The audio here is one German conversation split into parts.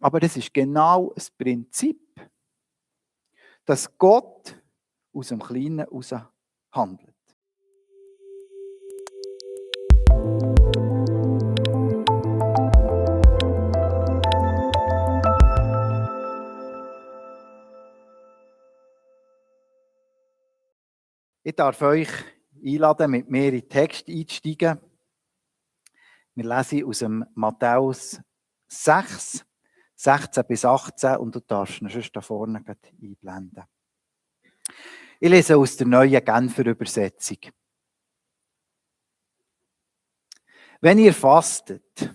Aber das ist genau das Prinzip, dass Gott aus dem Kleinen heraus handelt. Ich darf euch einladen, mit mir in den Text einzusteigen. Wir lesen aus dem Matthäus 6, 16 bis 18 und du darfst ihn sonst da vorne einblenden. Ich lese aus der neuen Genfer Übersetzung. Wenn ihr fastet,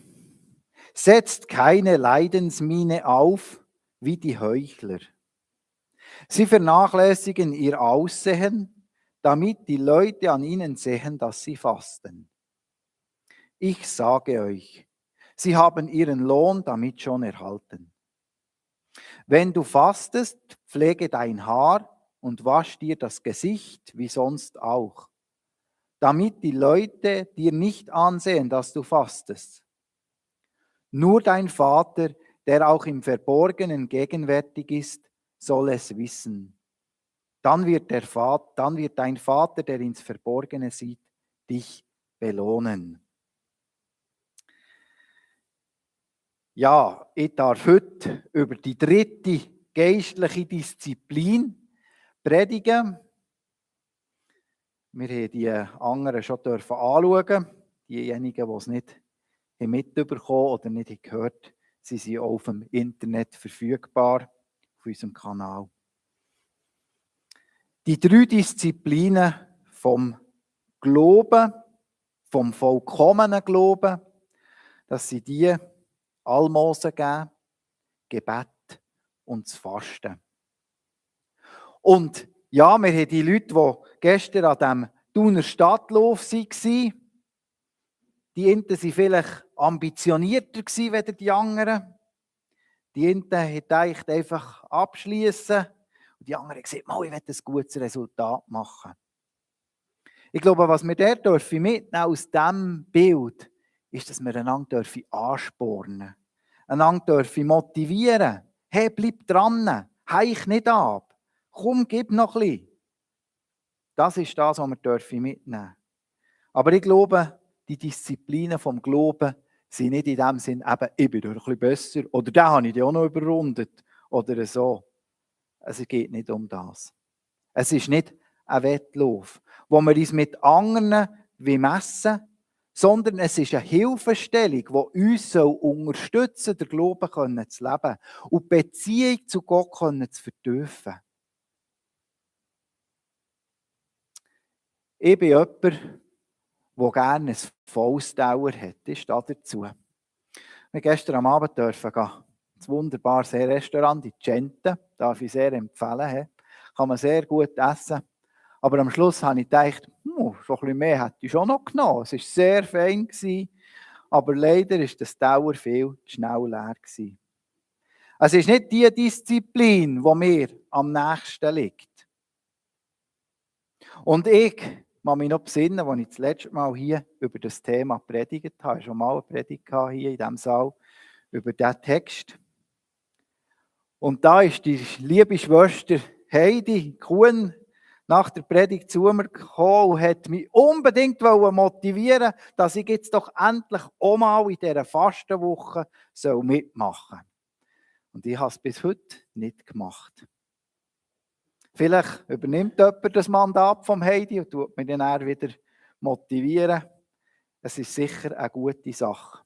setzt keine Leidensmiene auf wie die Heuchler. Sie vernachlässigen ihr Aussehen, damit die Leute an ihnen sehen, dass sie fasten. Ich sage euch, sie haben ihren Lohn damit schon erhalten. Wenn du fastest, pflege dein Haar und wasch dir das Gesicht wie sonst auch, damit die Leute dir nicht ansehen, dass du fastest. Nur dein Vater, der auch im Verborgenen gegenwärtig ist, soll es wissen. Dann wird dein Vater, der ins Verborgene sieht, dich belohnen. Ja, ich darf heute über die dritte geistliche Disziplin predigen. Wir haben die anderen schon anschauen. Diejenigen, die es nicht mitbekommen oder nicht gehört, sie sind auch auf dem Internet verfügbar, auf unserem Kanal. Die 3 Disziplinen vom Glauben, vom vollkommenen Glauben, das sind die Almosen geben, Gebet und das Fasten. Und ja, wir haben die Leute, die gestern an diesem Thuner Stadtlauf waren, die einen waren vielleicht ambitionierter als die anderen. Die einen haben gedacht, einfach abschließen. Und die anderen haben gesagt, ich will ein gutes Resultat machen. Ich glaube, was wir dort mitnehmen aus diesem Bild, ist, dass wir einander anspornen, einander motivieren. Hey, bleib dran, heich nicht ab, komm, gib noch ein bisschen. Das ist das, was wir mitnehmen dürfen. Aber ich glaube, die Disziplinen vom Glauben sind nicht in dem Sinn, eben, ich bin ein bisschen besser oder den habe ich auch noch überrundet oder so. Es geht nicht um das. Es ist nicht ein Wettlauf, wo wir uns mit anderen messen, sondern es ist eine Hilfestellung, die uns unterstützen soll, den Glauben zu leben und die Beziehung zu Gott zu vertiefen. Ich bin jemand, der gerne ein Faustdauer hat. Das ist dazu. Wir gestern am Abend dürfen gehen. Das wunderbares Restaurant, die Gente, darf ich sehr empfehlen. Kann man sehr gut essen. Aber am Schluss habe ich gedacht, schon ein bisschen mehr hätte ich schon noch genommen. Es war sehr fein, aber leider war das Dauer viel zu schnell leer. Es ist nicht die Disziplin, die mir am nächsten liegt. Und ich kann mich noch besinnen, als ich das letzte Mal hier über das Thema predigt habe. Ich habe schon mal eine Predigt hier in diesem Saal über diesen Text. Und da ist die liebe Schwester Heidi Kuhn nach der Predigt zu mir gekommen und hat mich unbedingt motivieren, dass ich jetzt doch endlich auch mal in dieser Fastenwoche mitmachen soll. Und ich habe es bis heute nicht gemacht. Vielleicht übernimmt jemand das Mandat vom Heidi und tut mich dann wieder motivieren. Es ist sicher eine gute Sache.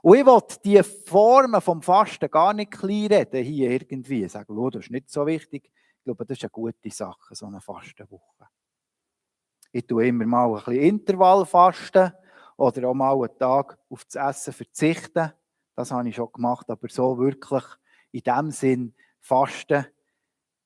Und ich will die Formen vom Fasten gar nicht kleinreden hier irgendwie. Sagen, oh, das ist nicht so wichtig. Ich glaube, das ist eine gute Sache, so eine Fastenwoche. Ich tue immer mal ein bisschen Intervallfasten oder auch mal einen Tag auf das Essen verzichten. Das habe ich schon gemacht, aber so wirklich in dem Sinn Fasten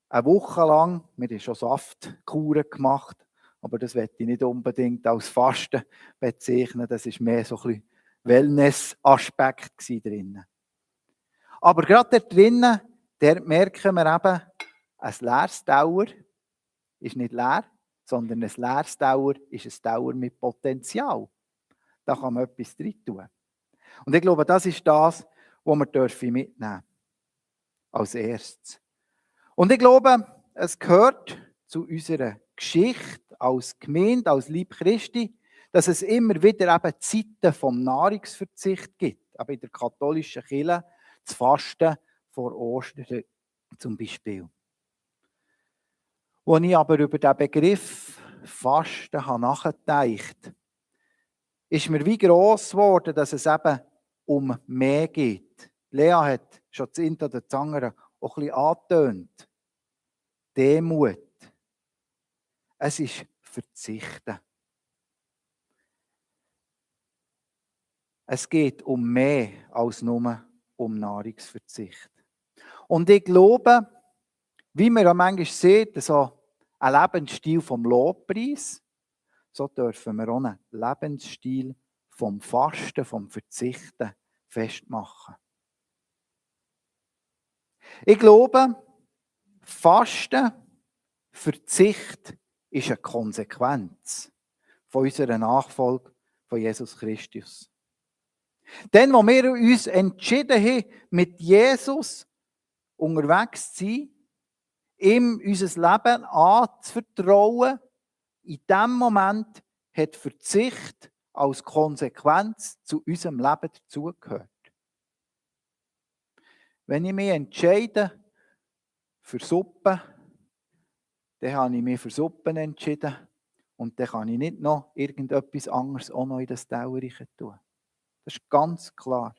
eine Woche lang. Wir haben schon Saftkuren gemacht, aber das möchte ich nicht unbedingt als Fasten bezeichnen. Das ist mehr so ein bisschen Wellness-Aspekt drin. Aber gerade da drinnen, merken wir eben, ein leeres Dauer ist nicht leer, sondern ein leeres Dauer ist ein Dauer mit Potenzial. Da kann man etwas drin tun. Und ich glaube, das ist das, die wir mitnehmen dürfen. Als erstes. Und ich glaube, es gehört zu unserer Geschichte als Gemeinde, als Leib Christi, dass es immer wieder eben Zeiten vom Nahrungsverzicht gibt. Aber in der katholischen Kirche das Fasten vor Ostern zum Beispiel. Als ich aber über den Begriff Fasten nachgedacht habe, ist mir wie gross geworden, dass es eben um mehr geht. Lea hat schon das eine oder das andere auch ein bisschen angetönt. Demut. Es ist Verzichten. Es geht um mehr als nur um Nahrungsverzicht. Und ich glaube, wie man ja manchmal sieht, so ein Lebensstil vom Lobpreis, so dürfen wir auch einen Lebensstil vom Fasten, vom Verzichten festmachen. Ich glaube, Fasten, Verzicht ist eine Konsequenz von unserer Nachfolge von Jesus Christus. Denn, wo wir uns entschieden haben, mit Jesus unterwegs zu sein, ihm unser Leben anzuvertrauen, in diesem Moment hat Verzicht als Konsequenz zu unserem Leben dazugehört. Wenn ich mich entscheide für Suppe, dann habe ich mich für Suppen entschieden und dann kann ich nicht noch irgendetwas anderes auch noch in das Tellerchen tun. Das ist ganz klar.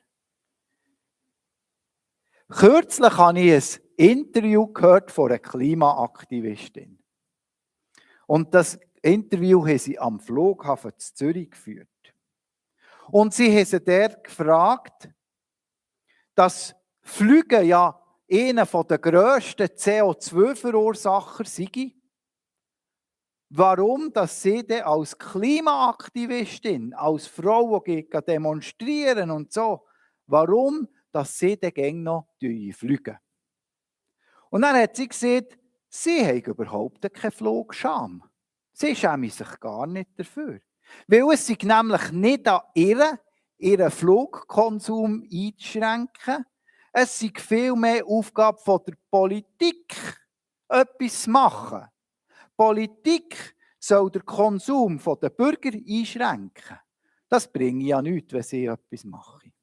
Kürzlich habe ich ein Interview gehört von einer Klimaaktivistin. Und das Interview haben sie am Flughafen zu Zürich geführt. Und sie haben sie dort gefragt, dass Flüge ja einer der grössten CO2-Verursacher sei. Warum, dass sie denn als Klimaaktivistin, als Frau, die demonstrieren und so, warum, dass sie dann noch fliegen. Und dann hat sie gesagt, sie haben überhaupt keine Flugscham. Sie schämen sich gar nicht dafür. Weil es sich nämlich nicht an ihren Flugkonsum einzuschränken. Es ist vielmehr Aufgabe von der Politik, etwas zu machen. Politik soll den Konsum der Bürger einschränken. Das bringt ja nichts, wenn sie etwas machen.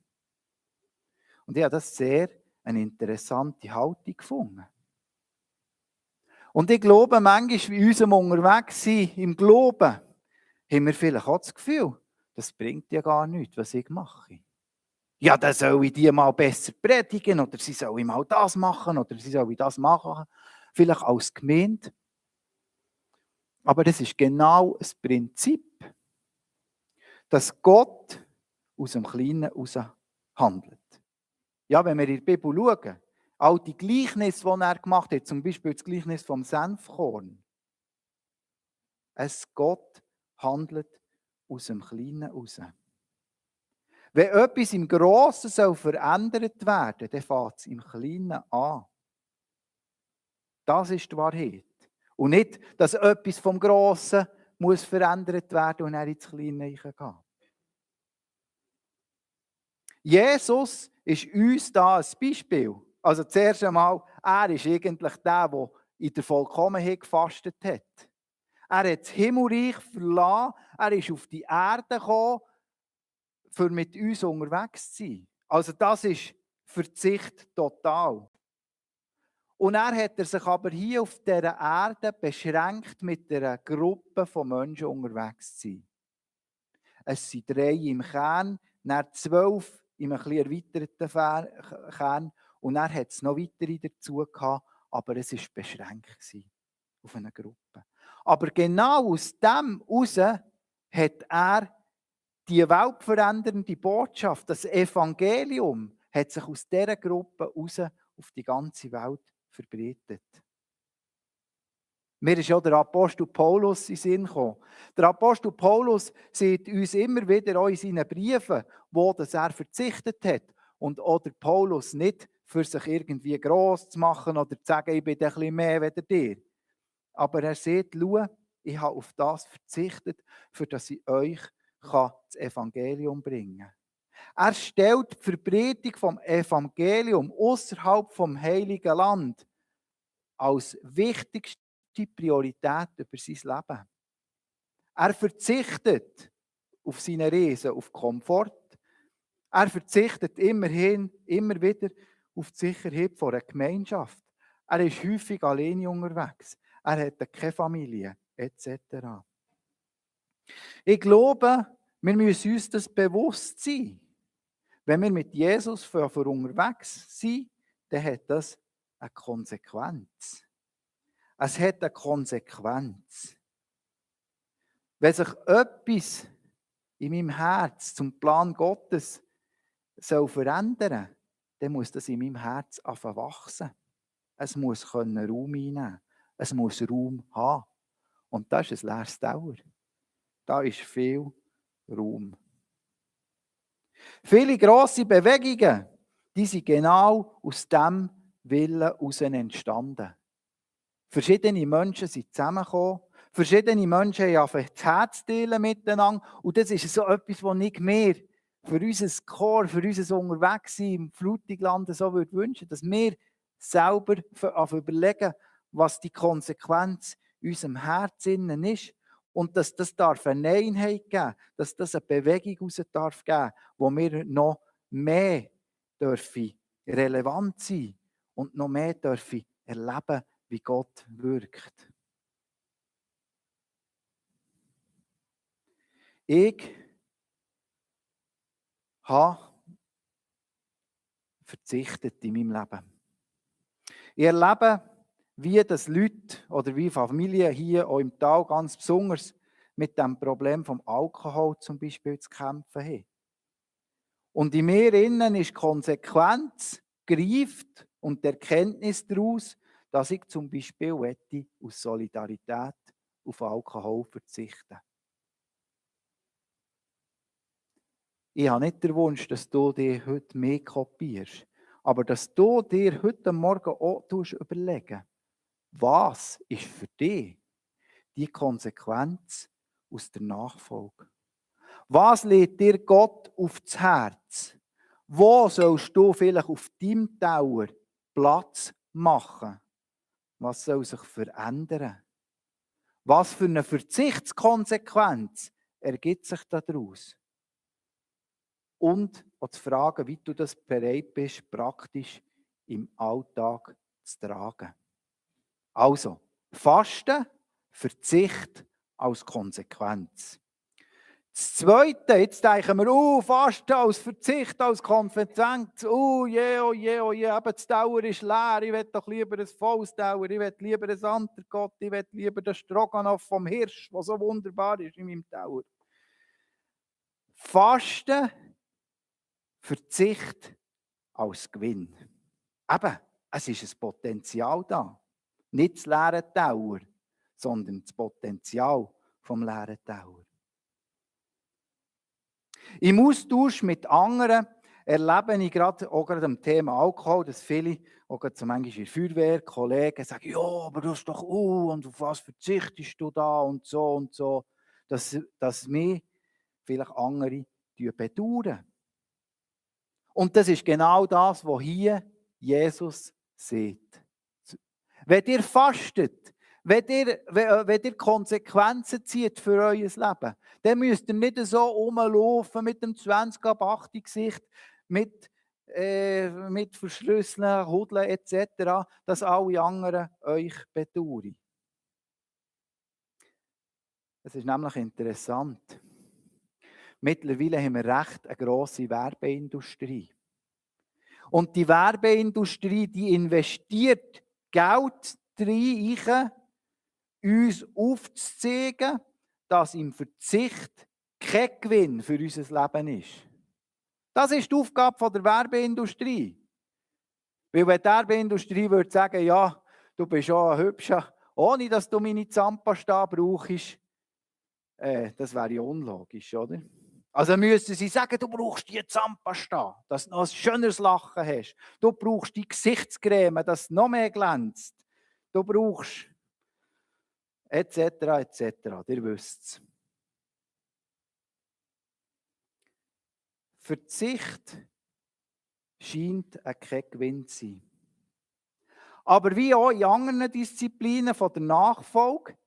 Und ich habe das sehr eine interessante Haltung gefunden. Und ich glaube, manchmal in unserem Unterwegssein, im Glauben, haben wir vielleicht auch das Gefühl, das bringt ja gar nichts, was ich mache. Ja, dann soll ich die mal besser predigen, oder sie soll mal das machen, oder sie soll das machen. Vielleicht als Gemeinde. Aber das ist genau das Prinzip, dass Gott aus dem Kleinen heraus handelt. Ja, wenn wir in der Bibel schauen, all die Gleichnisse, die er gemacht hat, zum Beispiel das Gleichnis vom Senfkorn. Gott handelt aus dem Kleinen heraus. Wenn etwas im Grossen verändert werden soll, dann fängt es im Kleinen an. Das ist die Wahrheit. Und nicht, dass etwas vom Grossen muss verändert werden und dann ins Kleine hineingehen. Jesus ist uns da ein Beispiel. Also zuerst einmal, er ist eigentlich der in der Vollkommenheit gefastet hat. Er hat das Himmelreich verlassen, er ist auf die Erde gekommen, für mit uns unterwegs zu sein. Also das ist Verzicht total. Und hat er sich aber hier auf dieser Erde beschränkt, mit einer Gruppe von Menschen unterwegs zu sein. Es sind 3 im Kern, dann 12 in einem etwas erweiterten Kern und dann hat es noch weitere dazu gehabt, aber es war beschränkt auf eine Gruppe. Aber genau aus dem heraus hat er die weltverändernde Botschaft, das Evangelium, hat sich aus dieser Gruppe heraus auf die ganze Welt verbreitet. Mir ist ja der Apostel Paulus in den Sinn gekommen. Der Apostel Paulus sieht uns immer wieder auch in seinen Briefen, wo er verzichtet hat. Und auch der Paulus nicht für sich irgendwie gross zu machen oder zu sagen, ich bin ein bisschen mehr als dir. Aber er sagt, schau, ich habe auf das verzichtet, für dass ich euch das Evangelium bringen kann. Er stellt die Verbreitung vom Evangelium außerhalb vom Heiligen Land als wichtigste Priorität über sein Leben. Er verzichtet auf seine Reisen, auf Komfort. Er verzichtet immer wieder auf die Sicherheit einer Gemeinschaft. Er ist häufig alleine unterwegs. Er hat keine Familie, etc. Ich glaube, wir müssen uns das bewusst sein. Wenn wir mit Jesus für unterwegs sind, dann hat das eine Konsequenz. Es hat eine Konsequenz. Wenn sich etwas in meinem Herz zum Plan Gottes verändern soll, dann muss das in meinem Herz anfangen wachsen. Es muss Raum einnehmen. Es muss Raum haben. Und das ist ein leeres Dauer. Da ist viel Raum. Viele grosse Bewegungen, die sind genau aus diesem Willen heraus entstanden. Verschiedene Menschen sind zusammengekommen. Verschiedene Menschen haben angefangen, das Herz zu teilen miteinander. Und das ist so etwas, was nicht mehr für unser Chor, für unser Unterwegssein im Flutigland so wünschen, dass wir selber überlegen, was die Konsequenz in unserem Herzen ist. Und dass das eine Einheit geben darf, dass das eine Bewegung raus darf geben, wo wir noch mehr relevant sein dürfen und noch mehr dürfen erleben, wie Gott wirkt. Ich habe verzichtet in meinem Leben. Ich erlebe, wie das Leute oder wie Familien hier auch im Tal ganz besonders mit dem Problem vom Alkohol zum Beispiel zu kämpfen haben. Und in mir innen ist Konsequenz greift und die Erkenntnis daraus, dass ich zum Beispiel aus Solidarität auf Alkohol verzichten. Ich habe nicht den Wunsch, dass du dir heute mehr kopierst, aber dass du dir heute Morgen auch überlegen, was ist für dich die Konsequenz aus der Nachfolge? Was legt dir Gott aufs Herz? Wo sollst du vielleicht auf deinem Tower Platz machen? Was soll sich verändern? Was für eine Verzichtskonsequenz ergibt sich daraus? Und auch zu fragen, wie du das bereit bist, praktisch im Alltag zu tragen. Also, Fasten, Verzicht als Konsequenz. Das Zweite, jetzt denken wir, Fasten als Verzicht, als Konsequenz, oh je, eben das Dauer ist leer, ich will doch lieber ein volles Dauer, ich will lieber ein Antergott, ich will lieber den Stroganoff vom Hirsch, was so wunderbar ist in meinem Dauer. Fasten, Verzicht als Gewinn. Eben, es ist ein Potenzial da. Nicht das leere Dauer, sondern das Potenzial vom leeren Dauer. Im Austausch mit anderen erlebe ich auch gerade am Thema Alkohol, dass viele, auch gerade so manchmal in der Feuerwehr, Kollegen sagen, ja, aber du hast doch, und auf was verzichtest du da und so, dass mich vielleicht andere bedauern. Und das ist genau das, was hier Jesus sieht. Wenn ihr fastet, wenn ihr Konsequenzen zieht für euer Leben, dann müsst ihr nicht so rumlaufen mit dem 20-ab-8 Gesicht, mit verschlüsselten Hudeln etc., dass alle anderen euch bedauern. Es ist nämlich interessant. Mittlerweile haben wir recht eine grosse Werbeindustrie. Und die Werbeindustrie, die investiert Geld rein, uns aufzuzeigen, dass im Verzicht kein Gewinn für unser Leben ist. Das ist die Aufgabe der Werbeindustrie. Weil wenn die Werbeindustrie würde sagen, ja, du bist schon ein Hübscher, ohne dass du meine Zahnpasta brauchst, das wäre ja unlogisch, oder? Also müssen sie sagen, du brauchst die Zahnpasta, dass du noch ein schöneres Lachen hast. Du brauchst die Gesichtscreme, dass es noch mehr glänzt. Du brauchst etc. Ihr wisst es. Verzicht scheint kein Gewinn zu sein. Aber wie auch in anderen Disziplinen von der Nachfolge,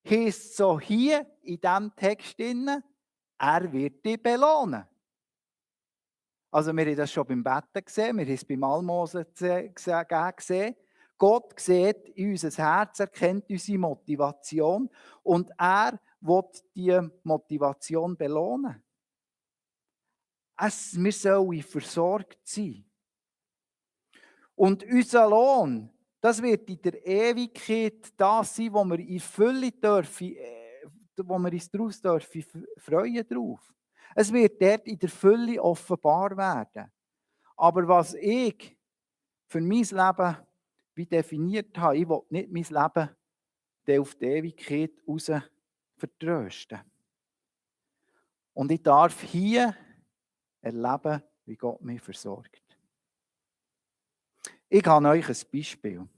heisst es so hier in diesem Text, er wird dich belohnen. Also wir haben das schon beim Betten gesehen, wir haben es beim Almosen gesehen. Gott sieht in unser Herz, er kennt unsere Motivation und er will diese Motivation belohnen. Wir sollen versorgt sein. Und unser Lohn, das wird in der Ewigkeit das sein, wo wir in Fülle dürfen, wo wir uns daraus dürfen freuen drauf. Es wird dort in der Fülle offenbar werden. Aber was ich für mein Leben wie definiert habe, ich will nicht mein Leben auf die Ewigkeit raus vertrösten. Und ich darf hier erleben, wie Gott mich versorgt. Ich habe euch ein Beispiel.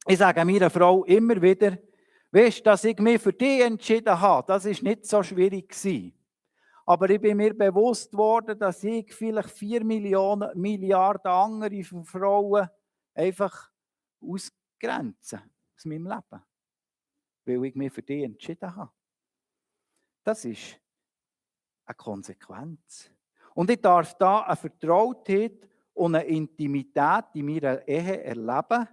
Ich sage meiner Frau immer wieder, weisst du, dass ich mich für dich entschieden habe, das war nicht so schwierig gewesen. Aber ich bin mir bewusst worden, dass ich vielleicht 4 Milliarden andere Frauen einfach ausgrenze aus meinem Leben. Weil ich mich für dich entschieden habe. Das ist eine Konsequenz. Und ich darf da eine Vertrautheit und eine Intimität in meiner Ehe erleben,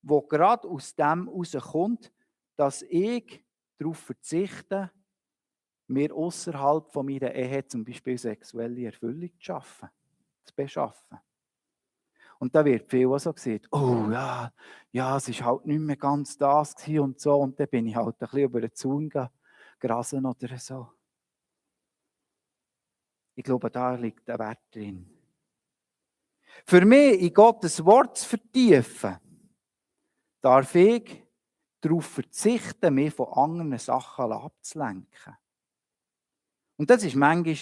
wo gerade aus dem herauskommt, dass ich darauf verzichte, mir außerhalb von meiner Ehe zum Beispiel sexuelle Erfüllung zu beschaffen. Und da wird viel auch so gesagt, oh ja, es ist halt nicht mehr ganz das gewesen und so, und dann bin ich halt ein bisschen über den Zaun grasen oder so. Ich glaube, da liegt der Wert drin. Für mich in Gottes Wort zu vertiefen, darf ich darauf verzichten, mich von anderen Sachen abzulenken. Und das ist manchmal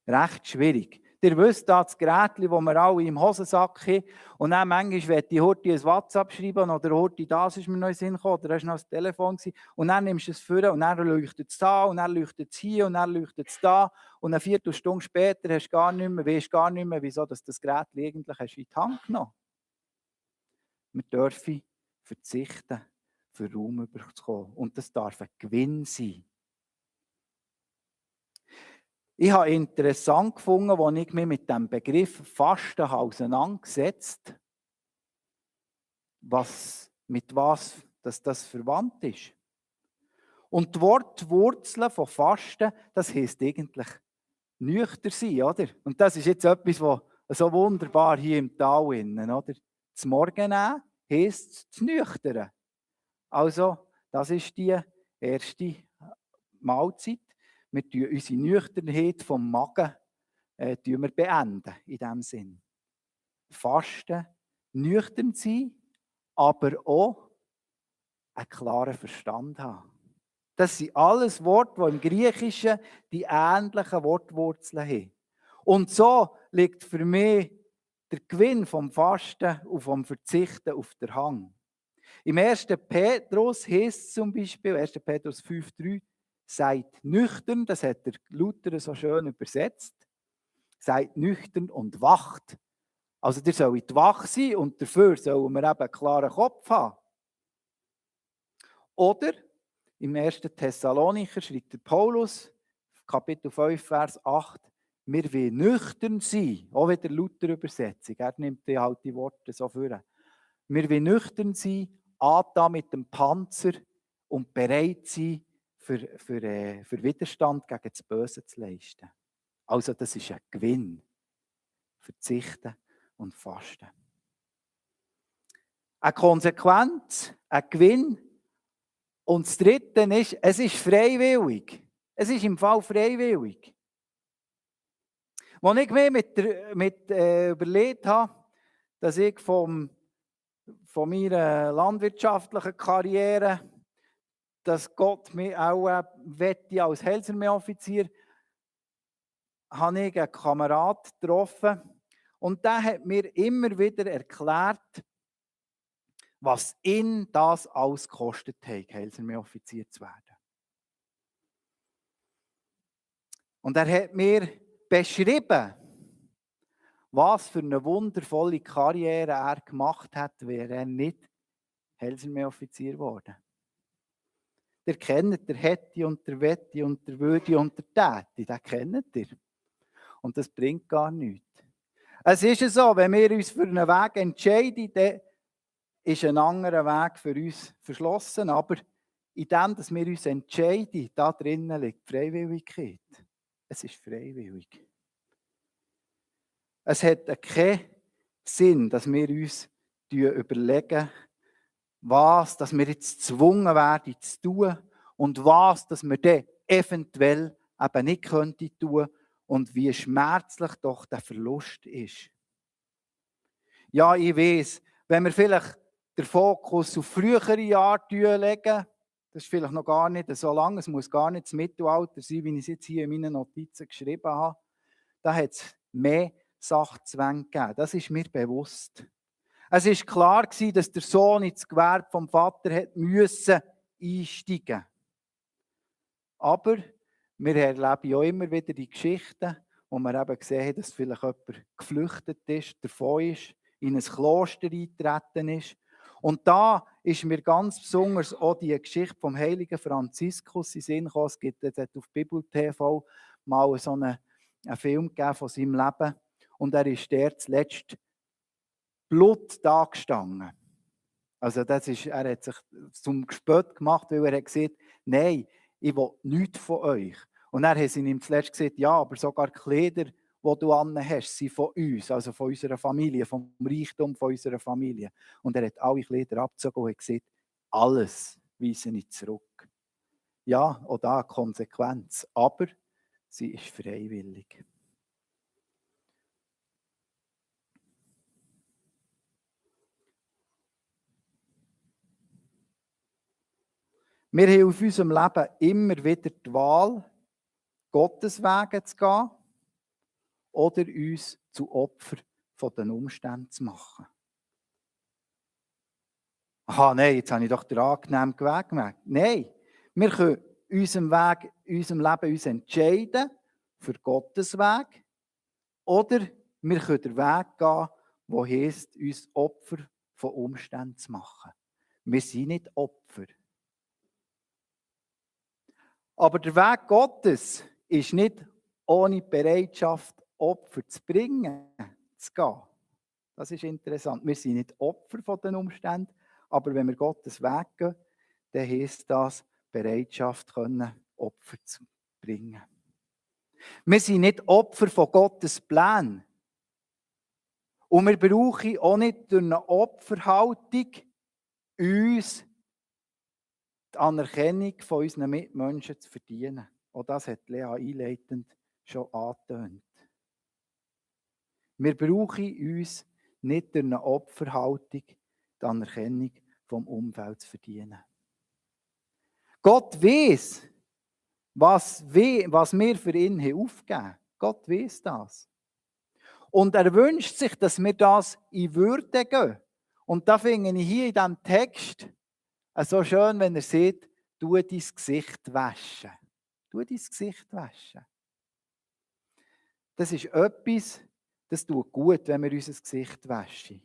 recht schwierig. Ihr wisst, das Gerät, das wir alle im Hosensack haben, und dann manchmal möchte ich heute ein WhatsApp schreiben oder heute das ist mir noch in den Sinn gekommen, oder das war noch das Telefon gewesen, und dann nimmst du es vor und dann leuchtet es da und dann leuchtet es hier und dann leuchtet es da und eine Viertelstunde später weißt du gar nicht mehr, wieso das Gerät eigentlich hast in die Hand genommen. Wir dürfen verzichten, für Raum überzukommen, und das darf ein Gewinn sein. Ich habe interessant gefunden, als ich mich mit dem Begriff Fasten auseinandergesetzt habe, mit was das verwandt ist. Und die Wortwurzeln von Fasten, das heisst eigentlich nüchtern sein, oder? Und das ist jetzt etwas, was so wunderbar hier im Tal innen, oder? Das Morgen nehmen heisst das Nüchtern. Also, das ist die erste Mahlzeit. Wir beenden unsere Nüchternheit vom Magen beenden, in diesem Sinn. Fasten, nüchtern sein, aber auch einen klaren Verstand haben. Das sind alles Worte, die im Griechischen die ähnlichen Wortwurzeln haben. Und so liegt für mich der Gewinn vom Fasten und vom Verzichten auf der Hand. Im 1. Petrus heißt es zum Beispiel, 1. Petrus 5,3, seid nüchtern, das hat der Luther so schön übersetzt. Seid nüchtern und wacht. Also ihr sollt wach sein und dafür sollen wir eben einen klaren Kopf haben. Oder im 1. Thessalonicher schreibt der Paulus, Kapitel 5, Vers 8, wir wollen nüchtern sein, auch wieder Luther-Übersetzung, er nimmt halt die Worte so vor. Wir wollen nüchtern sein, angetan mit dem Panzer und bereit sein, für Widerstand gegen das Böse zu leisten. Also das ist ein Gewinn. Verzichten und Fasten. Eine Konsequenz, ein Gewinn. Und das Dritte ist, es ist freiwillig. Es ist im Fall freiwillig. Als ich mir überlegt habe, dass ich von meiner landwirtschaftlichen Karriere, dass Gott mich auch wette als Heilsarmee-Offizier, habe ich einen Kamerad getroffen und der hat mir immer wieder erklärt, was ihn das alles gekostet hat, Heilsarmee-Offizier zu werden. Und er hat mir beschrieben, was für eine wundervolle Karriere er gemacht hat, wäre er nicht Heilsarmee-Offizier geworden. Ihr kennt der Hätti und der Wetti und der Würde und der Täti, den kennt ihr. Und das bringt gar nichts. Es ist so, wenn wir uns für einen Weg entscheiden, dann ist ein anderer Weg für uns verschlossen. Aber in dem, dass wir uns entscheiden, da drinnen liegt Freiwilligkeit. Es ist freiwillig. Es hat keinen Sinn, dass wir uns überlegen, was dass wir jetzt gezwungen werden zu tun und was dass wir dann eventuell eben nicht könnten tun und wie schmerzlich doch der Verlust ist. Ja, ich weiss, wenn wir vielleicht den Fokus auf frühere Jahre legen, das ist vielleicht noch gar nicht so lange, es muss gar nicht das Mittelalter sein, wie ich es jetzt hier in meinen Notizen geschrieben habe, da hat es mehr Sachzwänge gegeben. Das ist mir bewusst. Es war klar, dass der Sohn ins Gewerbe vom Vater einsteigen musste. Aber wir erleben ja immer wieder die Geschichten, wo wir eben sehen, dass vielleicht jemand geflüchtet ist, davon ist, in ein Kloster eingetreten ist. Und da ist mir ganz besonders auch die Geschichte vom heiligen Franziskus in den Sinn gekommen. Es gibt jetzt auf Bibel TV mal so einen Film gegeben von seinem Leben. Und er ist der zuletzt Blut da gestanden. Also er hat sich zum Gespött gemacht, weil er hat gesagt, nein, ich will nichts von euch. Und dann haben sie ihm zuletzt gesagt, ja, aber sogar die Kleider, die du anhast, sind von uns, also von unserer Familie, vom Reichtum von unserer Familie. Und er hat alle Kleider abgezogen und hat gesagt, alles weise ich zurück. Ja, auch da eine Konsequenz, aber sie ist freiwillig. Wir haben auf unserem Leben immer wieder die Wahl, Gottes Wege zu gehen oder uns zu Opfer von den Umständen zu machen. Aha, nein, jetzt habe ich doch den angenehmen Weg gemacht. Nein, wir können in unserem Leben uns entscheiden für Gottes Weg oder wir können den Weg gehen, der heisst, uns Opfer von Umständen zu machen. Wir sind nicht Opfer. Aber der Weg Gottes ist nicht ohne Bereitschaft, Opfer zu bringen, zu gehen. Das ist interessant. Wir sind nicht Opfer von den Umständen, aber wenn wir Gottes Weg gehen, dann heisst das Bereitschaft, Opfer zu bringen. Wir sind nicht Opfer von Gottes Plänen. Und wir brauchen auch nicht durch eine Opferhaltung uns die Anerkennung von unseren Mitmenschen zu verdienen. Auch das hat Lea einleitend schon angetönt. Wir brauchen uns nicht durch eine Opferhaltung die Anerkennung vom Umfeld zu verdienen. Gott weiss, was wir für ihn aufgeben haben. Gott weiss das. Und er wünscht sich, dass wir das in Würde gehen. Und da finde ich hier in diesem Text so schön, wenn er sagt, tu dein Gesicht waschen. Tu dein Gesicht waschen. Das ist etwas, das tut gut, wenn wir unser Gesicht waschen.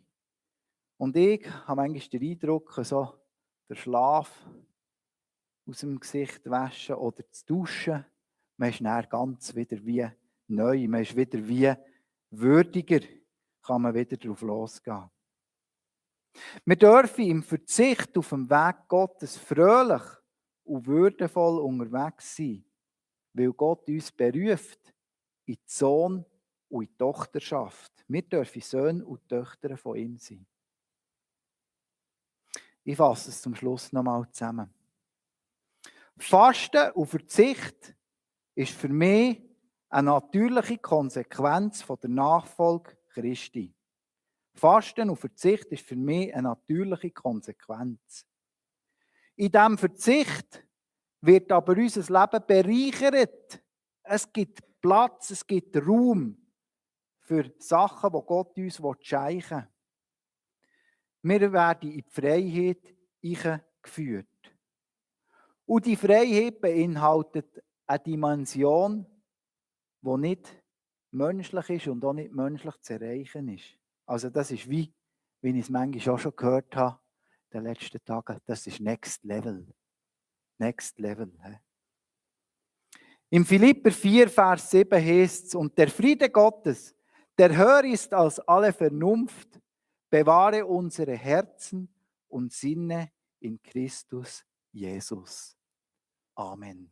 Und ich habe manchmal den Eindruck, so der Schlaf aus dem Gesicht waschen oder zu duschen, man ist dann ganz wieder wie neu, man ist wieder wie würdiger, kann man wieder darauf losgehen. Wir dürfen im Verzicht auf dem Weg Gottes fröhlich und würdevoll unterwegs sein, weil Gott uns beruft in die Sohn- und in die Tochterschaft. Wir dürfen Söhne und Töchter von ihm sein. Ich fasse es zum Schluss nochmal zusammen. Fasten und Verzicht ist für mich eine natürliche Konsequenz von der Nachfolge Christi. Fasten und Verzicht ist für mich eine natürliche Konsequenz. In diesem Verzicht wird aber unser Leben bereichert. Es gibt Platz, es gibt Raum für Sachen, die Gott uns schenken will. Wir werden in die Freiheit eingeführt. Und die Freiheit beinhaltet eine Dimension, die nicht menschlich ist und auch nicht menschlich zu erreichen ist. Also das ist wie ich es manchmal auch schon gehört habe, in den letzten Tagen, das ist Next Level. Next Level. Im Philipper 4, Vers 7 heißt es, und der Friede Gottes, der höher ist als alle Vernunft, bewahre unsere Herzen und Sinne in Christus Jesus. Amen.